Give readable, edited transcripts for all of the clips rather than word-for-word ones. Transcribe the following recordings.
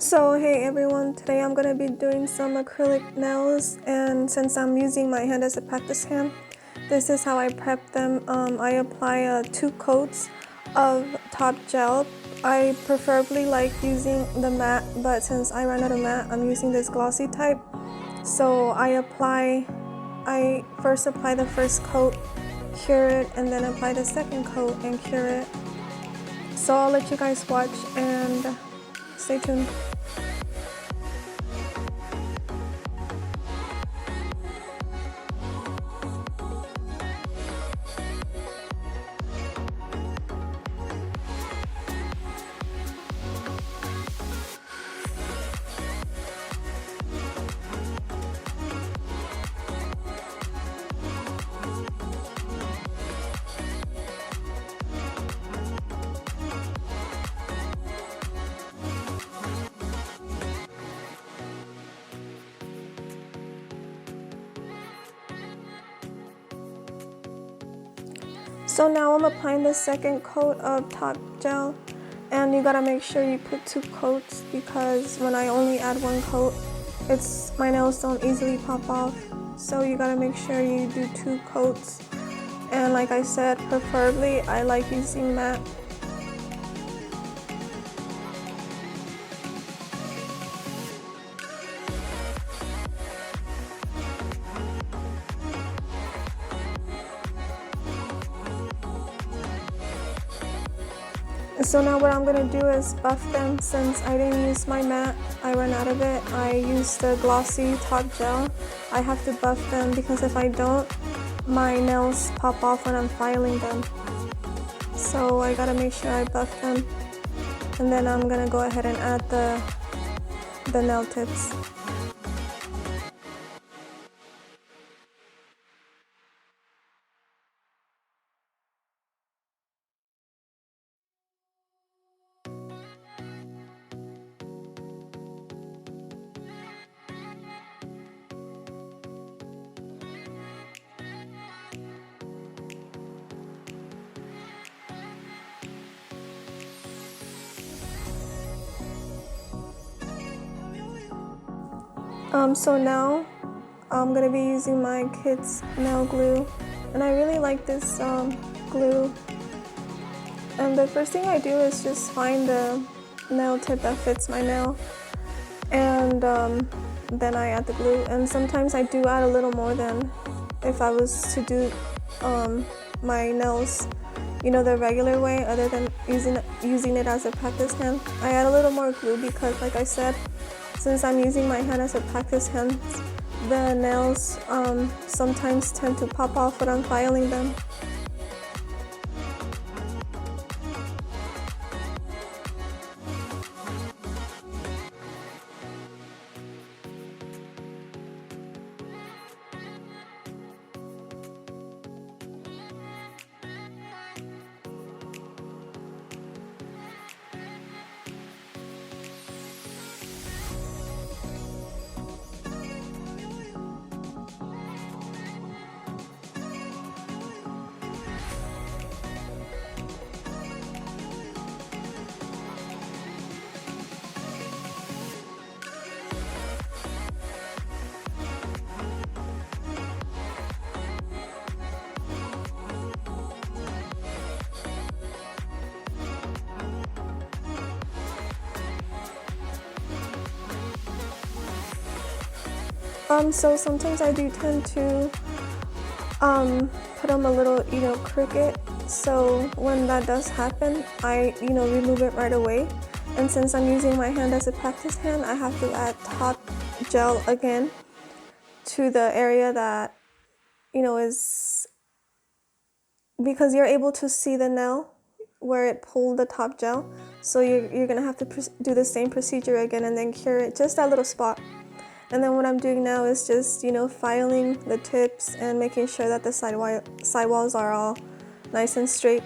So hey everyone, today I'm going to be doing some acrylic nails, and since I'm using my hand as a practice hand, this is how I prep them. I apply 2 coats of top gel. I preferably like using the matte, but since I ran out of matte, I'm using this glossy type. So I first apply the first coat, cure it, and then apply the second coat and cure it. So I'll let you guys watch and stay tuned. So now I'm applying the second coat of top gel, and you gotta make sure you put 2 coats because when I only add 1 coat, my nails don't easily pop off. So you gotta make sure you do 2 coats. And like I said, preferably I like using matte. So now what I'm going to do is buff them. Since I didn't use my matte, I ran out of it. I used the glossy top gel. I have to buff them because if I don't, my nails pop off when I'm filing them. So I got to make sure I buff them. And then I'm going to go ahead and add the nail tips. So now I'm going to be using my Kids nail glue, and I really like this glue. And the first thing I do is just find the nail tip that fits my nail, and then I add the glue. And sometimes I do add a little more than if I was to do my nails, the regular way, other than using it as a practice hand. I add a little more glue because, like I said, since I'm using my hand as a practice hand, the nails sometimes tend to pop off when I'm filing them. So sometimes I do tend to put them a little, crooked. So when that does happen, I, remove it right away. And since I'm using my hand as a practice hand, I have to add top gel again to the area that, is, because you're able to see the nail where it pulled the top gel. So you're gonna have to do the same procedure again and then cure it, just that little spot. And then what I'm doing now is just, filing the tips and making sure that the side walls are all nice and straight.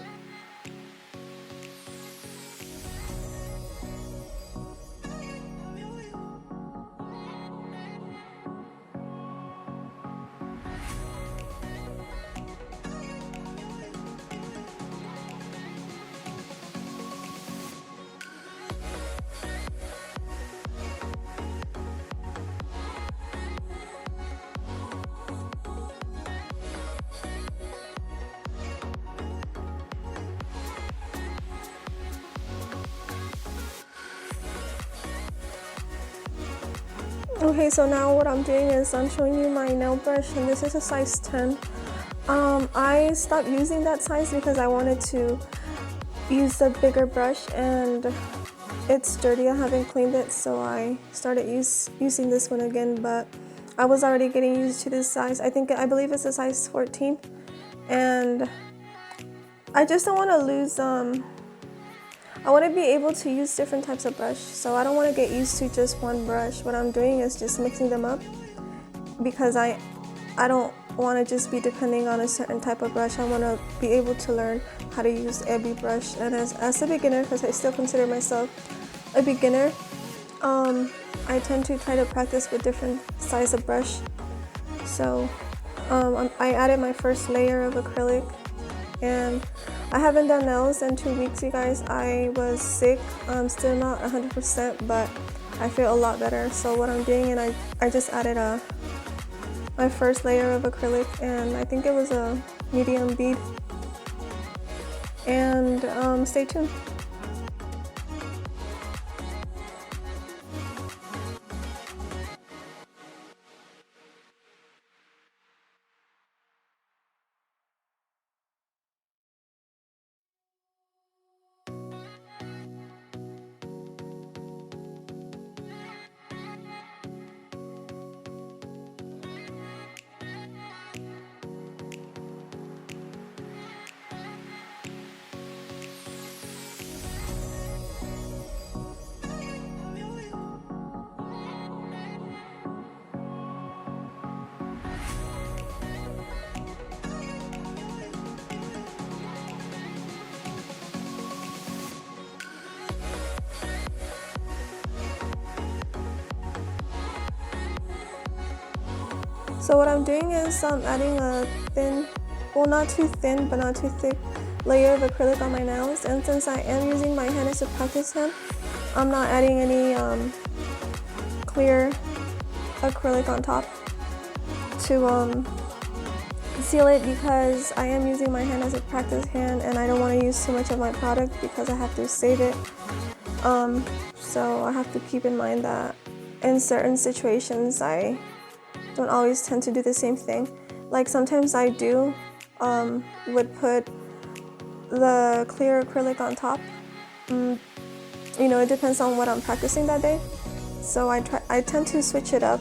Okay, so now what I'm doing is I'm showing you my nail brush, and this is a size 10. I stopped using that size because I wanted to use a bigger brush, and it's dirty. I haven't cleaned it, so I started using this one again, but I was already getting used to this size. I believe it's a size 14, and I just don't want to lose, I want to be able to use different types of brush, so I don't want to get used to just one brush. What I'm doing is just mixing them up because I don't want to just be depending on a certain type of brush. I want to be able to learn how to use every brush, and as a beginner, because I still consider myself a beginner, I tend to try to practice with different size of brush. So I added my first layer of acrylic, and I haven't done nails in 2 weeks, you guys. I was sick. I'm still not 100%, but I feel a lot better. So what I'm doing, and I just added my first layer of acrylic, and I think it was a medium bead. And stay tuned. So what I'm doing is I'm adding a thin, well, not too thin but not too thick layer of acrylic on my nails, and since I am using my hand as a practice hand, I'm not adding any clear acrylic on top to seal it, because I am using my hand as a practice hand and I don't want to use too much of my product because I have to save it. So I have to keep in mind that in certain situations I don't always tend to do the same thing. Like sometimes I do would put the clear acrylic on top. It depends on what I'm practicing that day. So I tend to switch it up,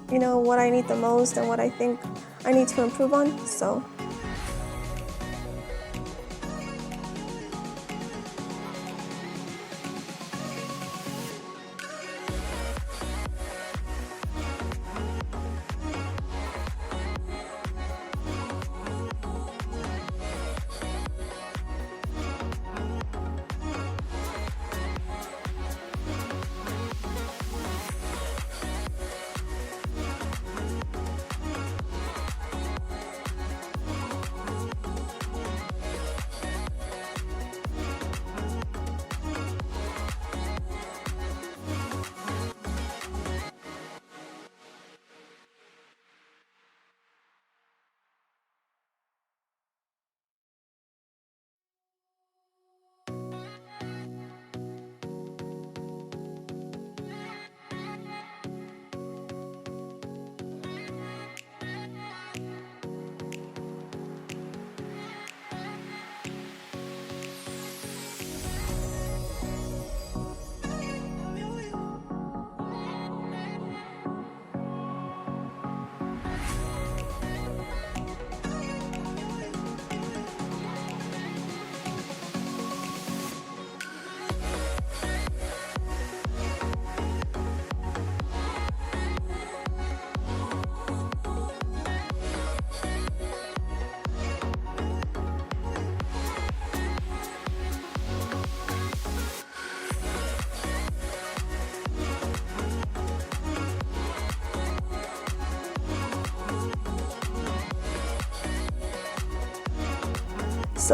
what I need the most and what I think I need to improve on. So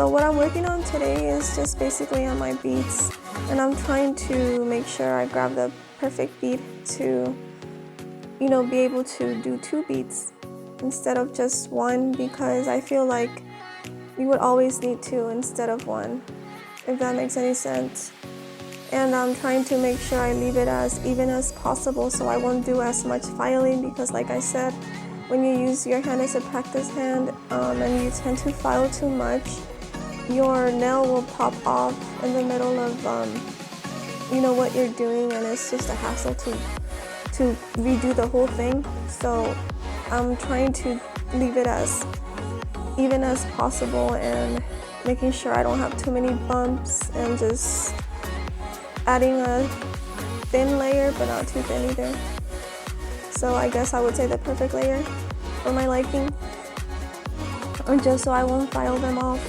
what I'm working on today is just basically on my beads, and I'm trying to make sure I grab the perfect bead to, be able to do 2 beads instead of just one, because I feel like you would always need 2 instead of 1, if that makes any sense. and I'm trying to make sure I leave it as even as possible so I won't do as much filing, because like I said, when you use your hand as a practice hand and you tend to file too much, your nail will pop off in the middle of what you're doing, and it's just a hassle to redo the whole thing. So I'm trying to leave it as even as possible and making sure I don't have too many bumps, and just adding a thin layer but not too thin either. So I guess I would say the perfect layer for my liking, or just so I won't file them off.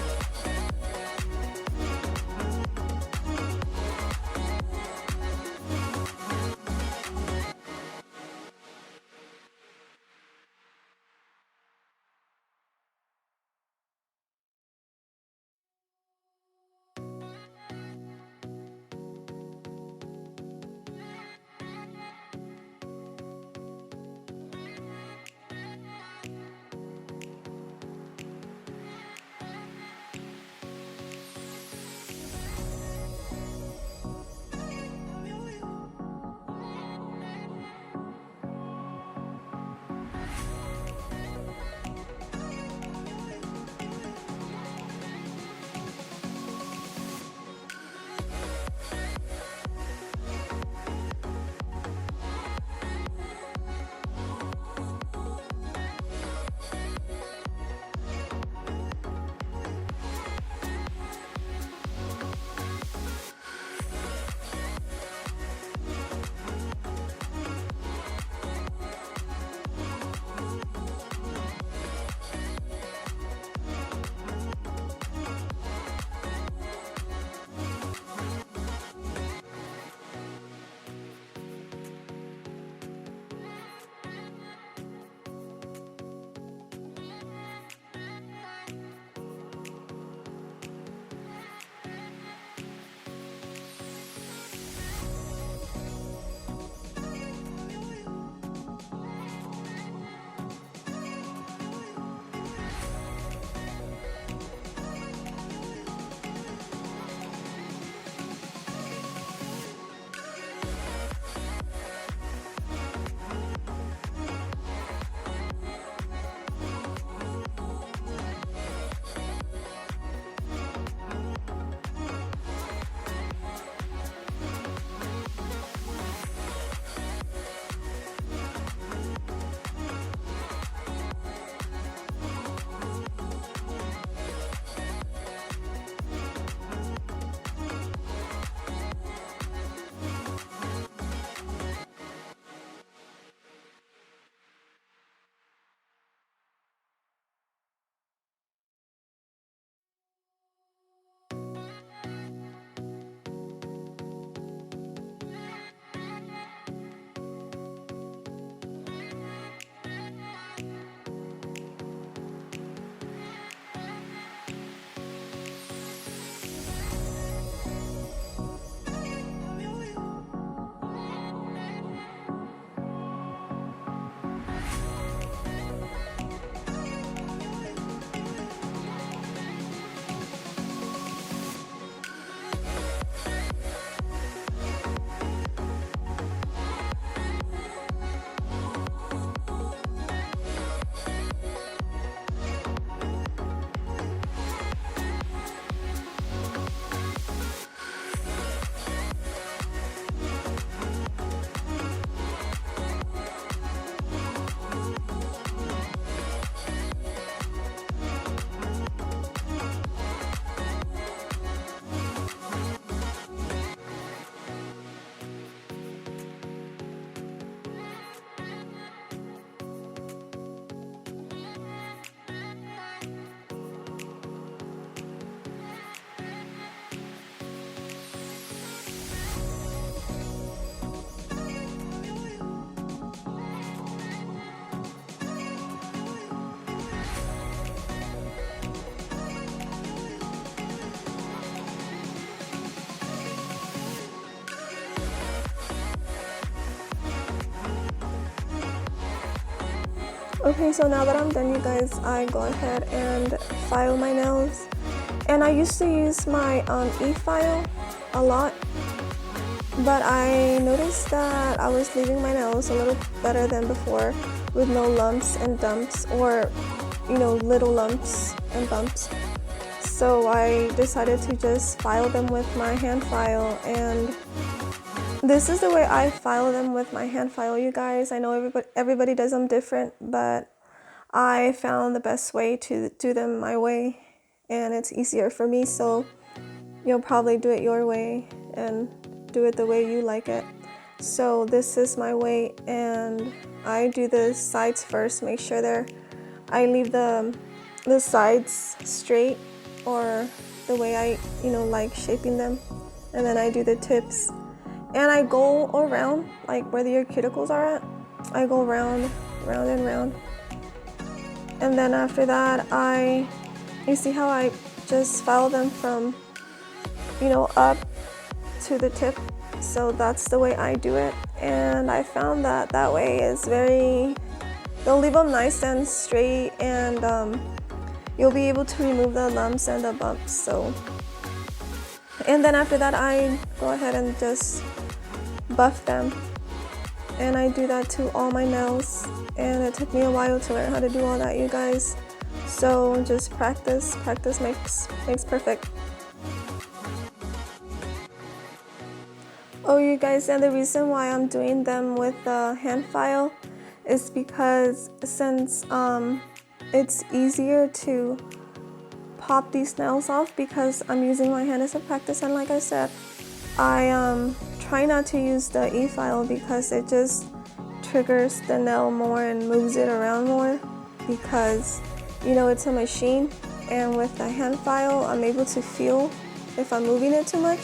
Okay, so now that I'm done, you guys, I go ahead and file my nails. And I used to use my e-file a lot, But I noticed that I was leaving my nails a little better than before with no lumps and dumps, or little lumps and bumps. So I decided to just file them with my hand file, and this is the way I file them with my hand file, you guys. I know everybody does them different, but I found the best way to do them my way, and it's easier for me, so you'll probably do it your way and do it the way you like it. So this is my way, and I do the sides first. Make sure I leave the sides straight, or the way I like shaping them, and then I do the tips, and I go around like where your cuticles are at. I go round and round, and then after that you see how I just file them from up to the tip. So that's the way I do it, and I found that way is they'll leave them nice and straight, and you'll be able to remove the lumps and the bumps. So, and then after that I go ahead and just buff them, and I do that to all my nails, and it took me a while to learn how to do all that, you guys. So just practice makes perfect. Oh, you guys, and the reason why I'm doing them with the hand file is because since it's easier to pop these nails off because I'm using my hand as a practice, and like I said, I try not to use the e-file because it just triggers the nail more and moves it around more, because it's a machine, and with the hand file I'm able to feel if I'm moving it too much.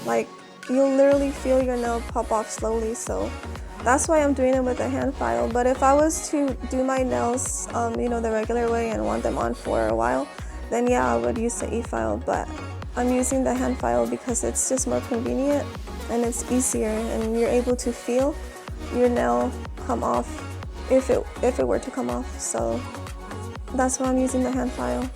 Like, you'll literally feel your nail pop off slowly, so that's why I'm doing it with a hand file. But if I was to do my nails the regular way and want them on for a while, then yeah, I would use the e-file. But I'm using the hand file because it's just more convenient and it's easier, and you're able to feel your nail come off if it were to come off. So that's why I'm using the hand file.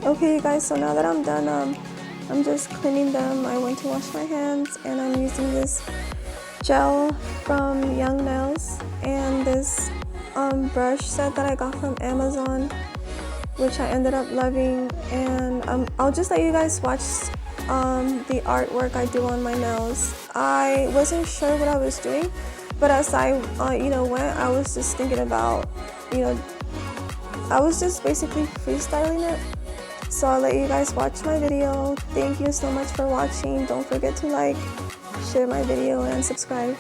Okay, you guys, so now that I'm done, I'm just cleaning them. I went to wash my hands, and I'm using this gel from Young Nails and this brush set that I got from Amazon, which I ended up loving. And I'll just let you guys watch the artwork I do on my nails. I wasn't sure what I was doing, but as I went, I was just thinking about, I was just basically freestyling it. So I'll let you guys watch my video. Thank you so much for watching. Don't forget to like, share my video, and subscribe.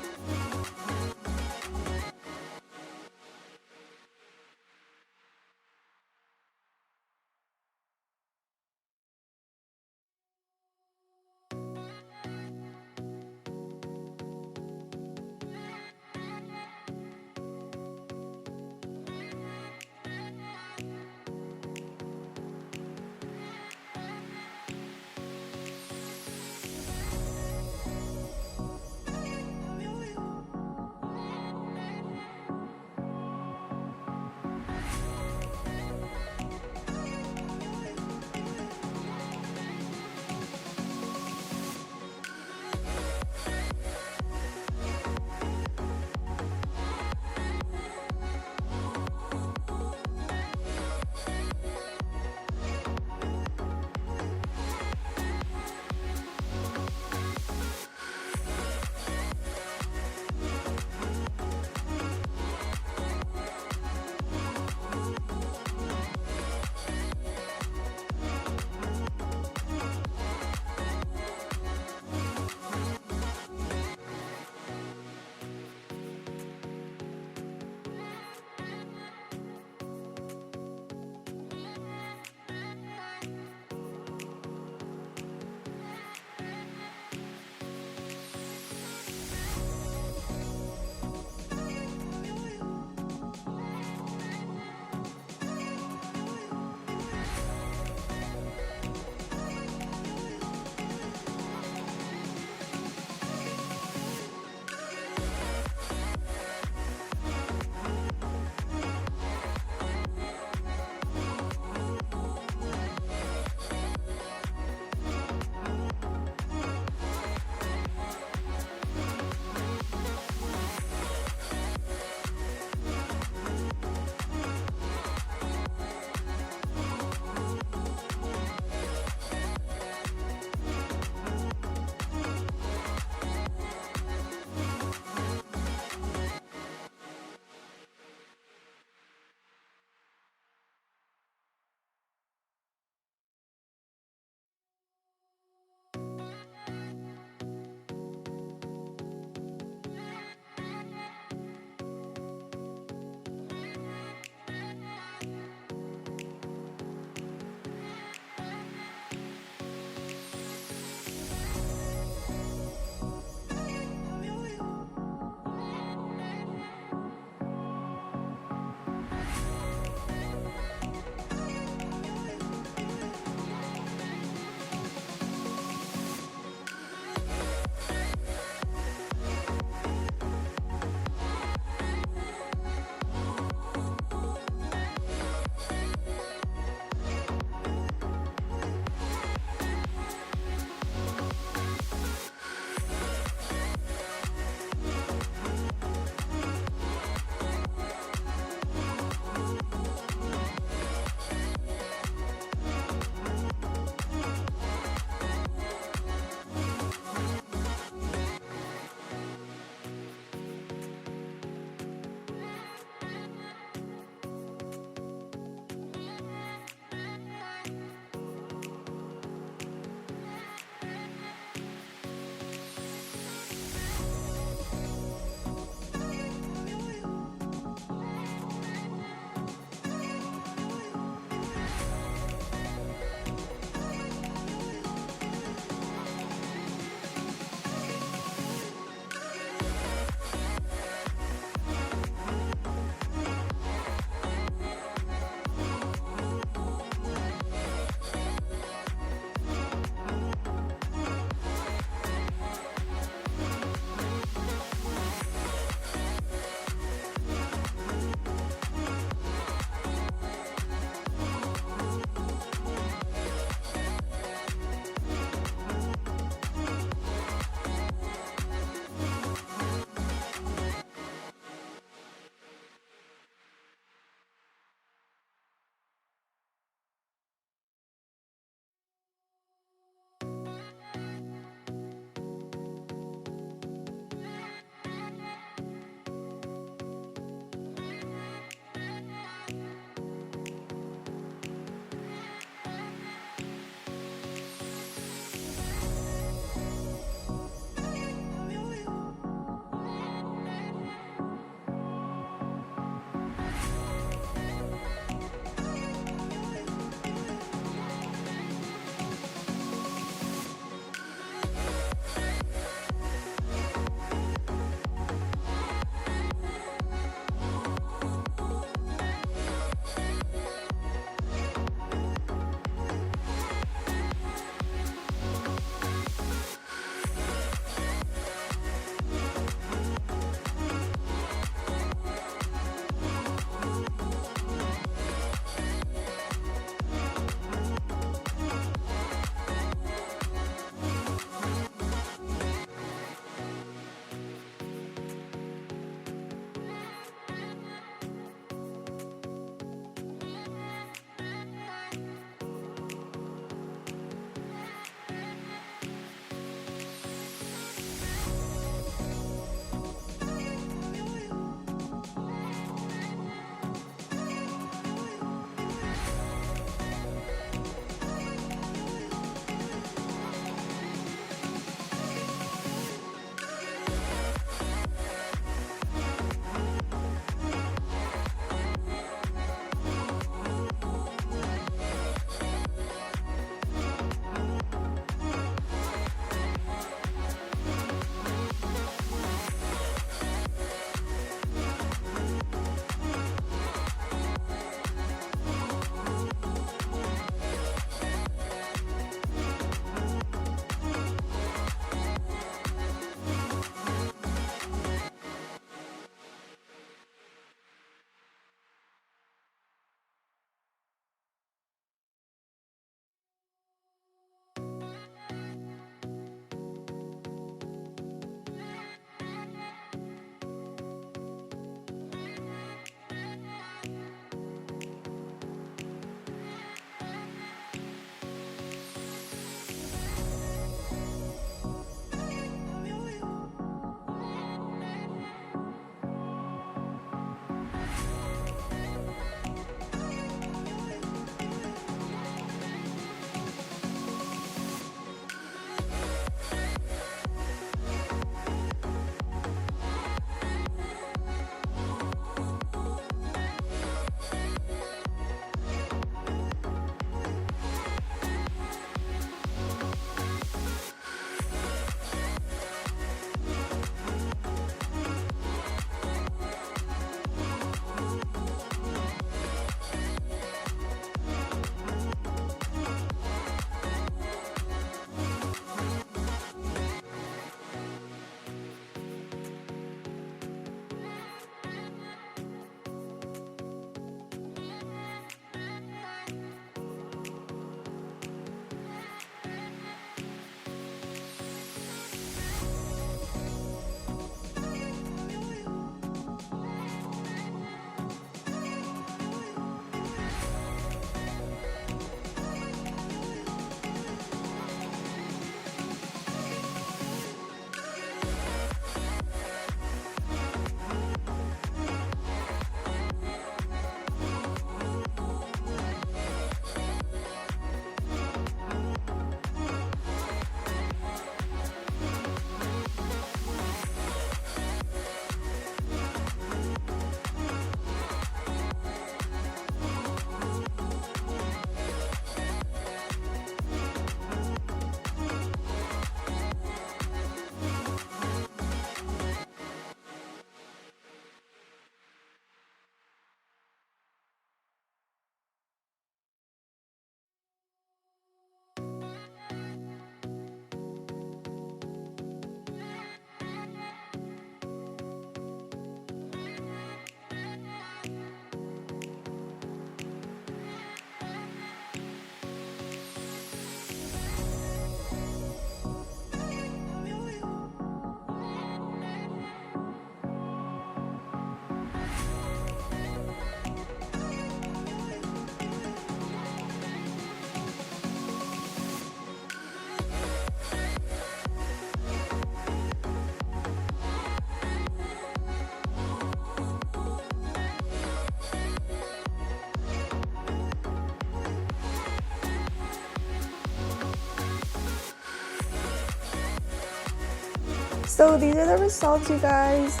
So these are the results, you guys.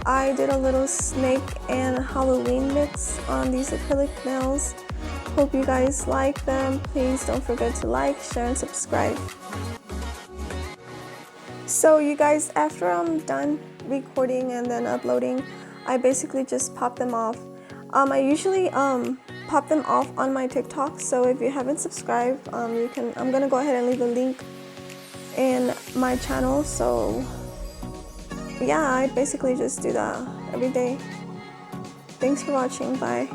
I did a little snake and Halloween mix on these acrylic nails. Hope you guys like them. Please don't forget to like, share, and subscribe. So you guys, after I'm done recording and then uploading, I basically just pop them off. I usually pop them off on my TikTok, so if you haven't subscribed, I'm gonna go ahead and leave a link in my channel. So yeah, I basically just do that every day. Thanks for watching. Bye.